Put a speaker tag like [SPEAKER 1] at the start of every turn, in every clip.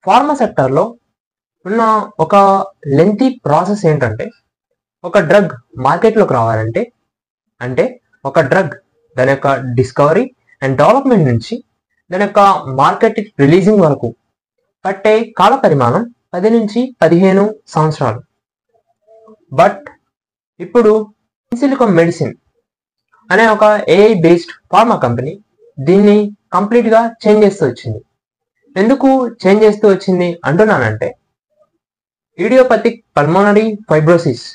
[SPEAKER 1] Pharma సెక్టర్లో ఉన్న ఒక లెంతీ ప్రాసెస్ ఏంటంటే, ఒక డ్రగ్ మార్కెట్లోకి రావాలంటే ఒక డ్రగ్ దాని యొక్క డిస్కవరీ అండ్ డెవలప్మెంట్ నుంచి దాని యొక్క మార్కెట్ రిలీజింగ్ వరకు పట్టే కాల పరిమాణం 10 నుంచి 15 సంవత్సరాలు. బట్ ఇప్పుడు ఇన్సిలికో మెడిసిన్ అనే ఒక ఏఐ బేస్డ్ ఫార్మా కంపెనీ దీన్ని కంప్లీట్గా చేంజ్ చేస్తూ వచ్చింది. ఎందుకు చేంజ్ చేస్తూ వచ్చింది అంటున్నానంటే, ఇడియోపతిక్ పల్మోనరీ ఫైబ్రోసిస్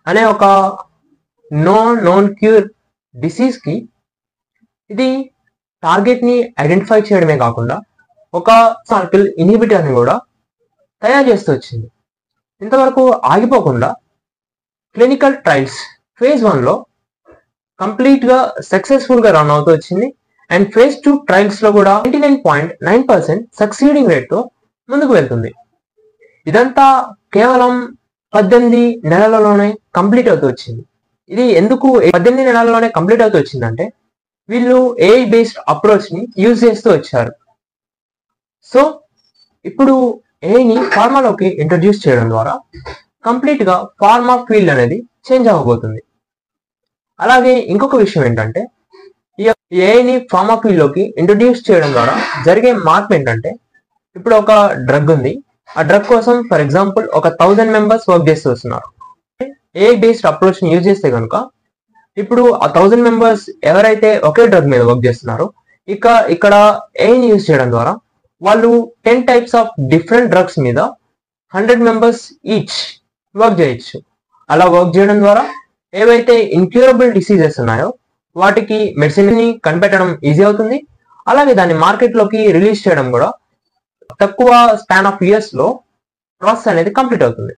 [SPEAKER 1] అనే ఒక నోన్ క్యూర్ డిసీజ్కి ఇది టార్గెట్ని ఐడెంటిఫై చేయడమే కాకుండా ఒక సర్కిల్ ఇన్హిబిటర్ని కూడా తయారు చేస్తూ వచ్చింది. ఇంతవరకు ఆగిపోకుండా క్లినికల్ ట్రయల్స్ phase 1లో కంప్లీట్గా సక్సెస్ఫుల్గా రన్ అవుతూ వచ్చింది. అండ్ phase 2 ట్రయల్స్లో కూడా 99.9% సక్సీడింగ్ రేట్తో ముందుకు వెళ్తుంది. ఇదంతా కేవలం 18 నెలలలోనే కంప్లీట్ అవుతూ వచ్చింది. ఇది ఎందుకు 18 నెలల్లోనే కంప్లీట్ అవుతూ వచ్చిందంటే, వీళ్ళు ఏఐ బేస్డ్ అప్రోచ్ని యూజ్ చేస్తూ వచ్చారు. సో ఇప్పుడు ఏఐని ఫార్మాలోకి ఇంట్రడ్యూస్ చేయడం ద్వారా కంప్లీట్గా ఫార్మా ఫీల్డ్ అనేది చేంజ్ అవ్వబోతుంది. అలాగే ఇంకొక విషయం ఏంటంటే, ఈ ఏఐని ఫార్మా ఫీల్డ్లోకి ఇంట్రడ్యూస్ చేయడం ద్వారా జరిగే మార్పు ఏంటంటే, ఇప్పుడు ఒక డ్రగ్ ఉంది. ఆ డ్రగ్ కోసం ఫర్ ఎగ్జాంపుల్ ఒక 1000 మెంబర్స్ వర్క్ చేస్తూ వస్తున్నారు. ఏఐ బేస్డ్ అప్రోచ్ని యూజ్ చేస్తే కనుక ఇప్పుడు ఆ 1000 మెంబర్స్ ఎవరైతే ఒకే డ్రగ్ మీద వర్క్ చేస్తున్నారో ఇక్కడ ఏఐని యూజ్ చేయడం ద్వారా వాళ్ళు 10 టైప్స్ ఆఫ్ డిఫరెంట్ డ్రగ్స్ మీద 100 మెంబర్స్ ఈచ్ వర్క్ చేయొచ్చు. అలా వర్క్ చేయడం ద్వారా ఏవైతే ఇన్క్యూరబుల్ డిసీజెస్ ఉన్నాయో వాటికి మెడిసిన్ని కనిపెట్టడం ఈజీ అవుతుంది. అలాగే దాన్ని మార్కెట్లోకి రిలీజ్ చేయడం కూడా తక్కువ స్పాన్ ఆఫ్ ఇయర్స్లో ప్రాసెస్ అనేది కంప్లీట్ అవుతుంది.